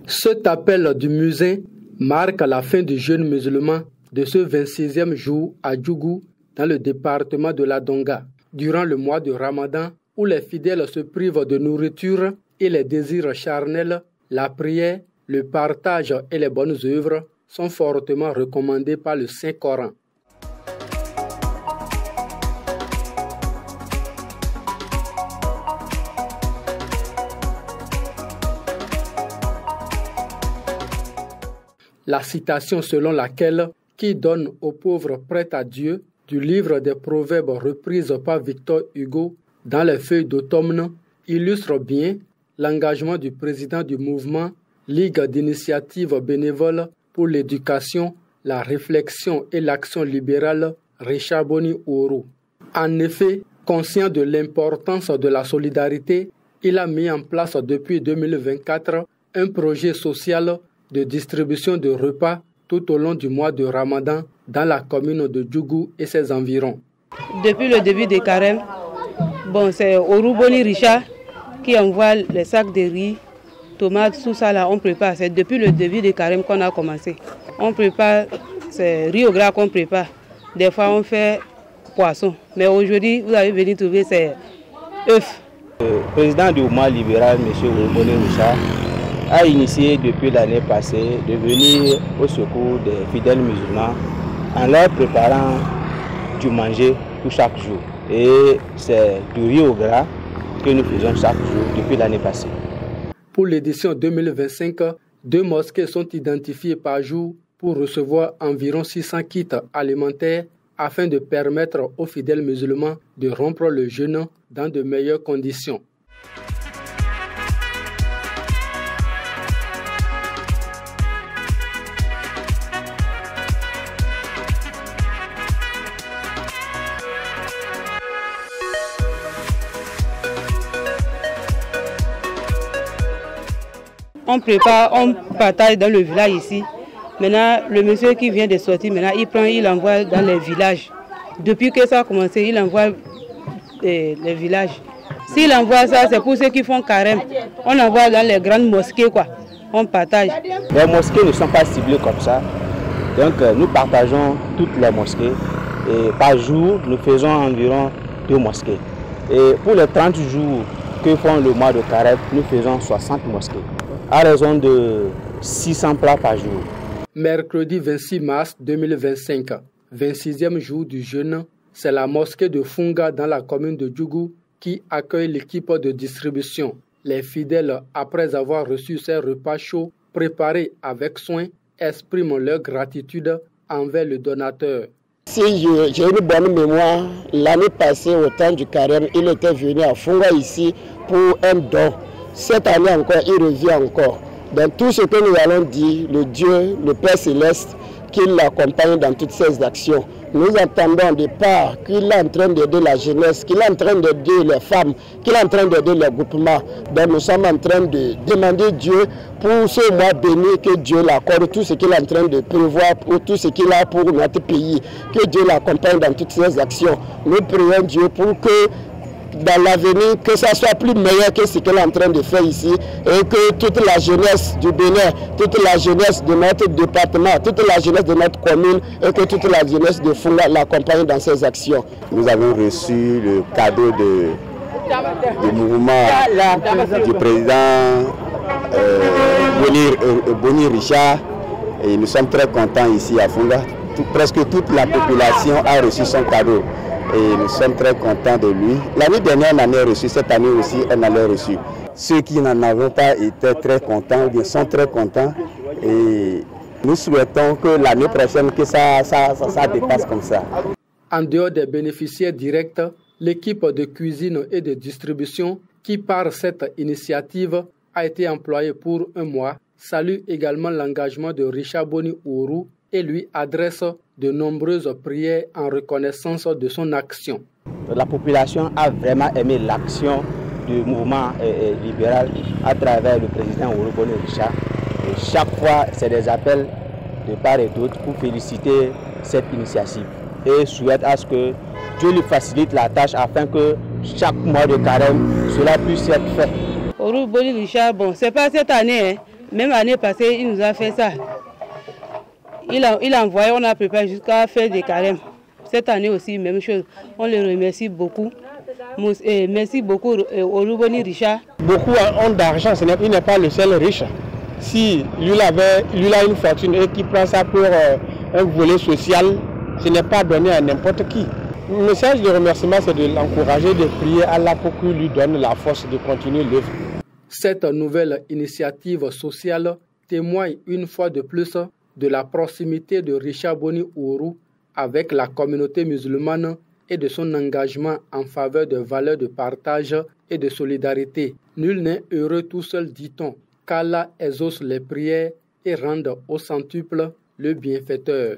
Cet appel du muezzin marque la fin du jeûne musulman de ce 26e jour à Djougou, dans le département de la Donga. Durant le mois de Ramadan, où les fidèles se privent de nourriture et les désirs charnels, la prière, le partage et les bonnes œuvres sont fortement recommandés par le Saint-Coran. La citation selon laquelle « Qui donne aux pauvres prête à Dieu » du livre des Proverbes reprise par Victor Hugo dans les feuilles d'automne illustre bien l'engagement du président du mouvement Ligue d'initiative bénévole pour l'éducation, la réflexion et l'action libérale Richard Boni Ouro. En effet, conscient de l'importance de la solidarité, il a mis en place depuis 2024 un projet social de distribution de repas tout au long du mois de Ramadan dans la commune de Djougou et ses environs. Depuis le début des carèmes, c'est Ouro Boni Richard qui envoie les sacs de riz, tomates, tout ça là, on prépare. C'est depuis le début des carèmes qu'on a commencé. On prépare, c'est riz au gras qu'on prépare. Des fois on fait poisson. Mais aujourd'hui, vous avez venu trouver ces œufs. Le président du mouvement libéral, M. Ouro Boni Richard, a initié depuis l'année passée de venir au secours des fidèles musulmans en leur préparant du manger pour chaque jour. Et c'est du riz au gras que nous faisons chaque jour depuis l'année passée. Pour l'édition 2025, 2 mosquées sont identifiées par jour pour recevoir environ 600 kits alimentaires afin de permettre aux fidèles musulmans de rompre le jeûne dans de meilleures conditions. On prépare, on partage dans le village ici. Maintenant, le monsieur qui vient de sortir, maintenant, il envoie dans les villages. Depuis que ça a commencé, il envoie les villages. S'il envoie ça, c'est pour ceux qui font carême. On envoie dans les grandes mosquées, quoi. On partage. Les mosquées ne sont pas ciblées comme ça. Donc, nous partageons toutes les mosquées. Et par jour, nous faisons environ 2 mosquées. Et pour les 30 jours que font le mois de carême, nous faisons 60 mosquées. À raison de 600 plats par jour. Mercredi 26 mars 2025, 26e jour du jeûne, c'est la mosquée de Funga dans la commune de Djougou qui accueille l'équipe de distribution. Les fidèles, après avoir reçu ces repas chauds préparés avec soin, expriment leur gratitude envers le donateur. Si j'ai une bonne mémoire, l'année passée au temps du carême, il était venu à Funga ici pour un don. Cette année encore, il revient encore. Dans tout ce que nous allons dire, le Dieu, le Père Céleste, qu'il l'accompagne dans toutes ses actions. Nous entendons de part qu'il est en train d'aider la jeunesse, qu'il est en train d'aider les femmes, qu'il est en train d'aider les groupements. Donc nous sommes en train de demander Dieu pour ce mois béni, que Dieu l'accorde, tout ce qu'il est en train de prévoir, pour tout ce qu'il a pour notre pays, que Dieu l'accompagne dans toutes ses actions. Nous prions Dieu pour que dans l'avenir, que ça soit plus meilleur que ce qu'elle est en train de faire ici et que toute la jeunesse du Bénin, toute la jeunesse de notre département, toute la jeunesse de notre commune et que toute la jeunesse de Funga l'accompagne dans ses actions. Nous avons reçu le cadeau du mouvement du président Boni Richard et nous sommes très contents ici à Funga. Presque toute la population a reçu son cadeau. Et nous sommes très contents de lui. L'année dernière, on en a reçu, cette année aussi, on en a reçu. Ceux qui n'en avaient pas étaient très contents, ou bien sont très contents. Et nous souhaitons que l'année prochaine, que ça dépasse comme ça. En dehors des bénéficiaires directs, l'équipe de cuisine et de distribution qui, par cette initiative, a été employée pour un mois, salue également l'engagement de Richard Boni Ouro et lui adresse de nombreuses prières en reconnaissance de son action. La population a vraiment aimé l'action du mouvement libéral à travers le président Ouro Boni Richard. Et chaque fois, c'est des appels de part et d'autre pour féliciter cette initiative et souhaite à ce que Dieu lui facilite la tâche afin que chaque mois de carême, cela puisse être fait. Ouro Boni Richard, c'est pas cette année, Même l'année passée, il nous a fait ça. Il a envoyé, on a préparé jusqu'à faire des carèmes. Cette année aussi, même chose. On les remercie beaucoup. Merci beaucoup Oruboni Richard. Beaucoup ont d'argent, il n'est pas le seul riche. Si lui a une fortune et qu'il prend ça pour un volet social, ce n'est pas donné à n'importe qui. Le message de remerciement, c'est de l'encourager, de prier Allah pour qu'il lui donne la force de continuer l'œuvre. Cette nouvelle initiative sociale témoigne une fois de plus de la proximité de Richard Boni Ourou avec la communauté musulmane et de son engagement en faveur de valeurs de partage et de solidarité. Nul n'est heureux tout seul, dit-on, qu'Allah exauce les prières et rende au centuple le bienfaiteur.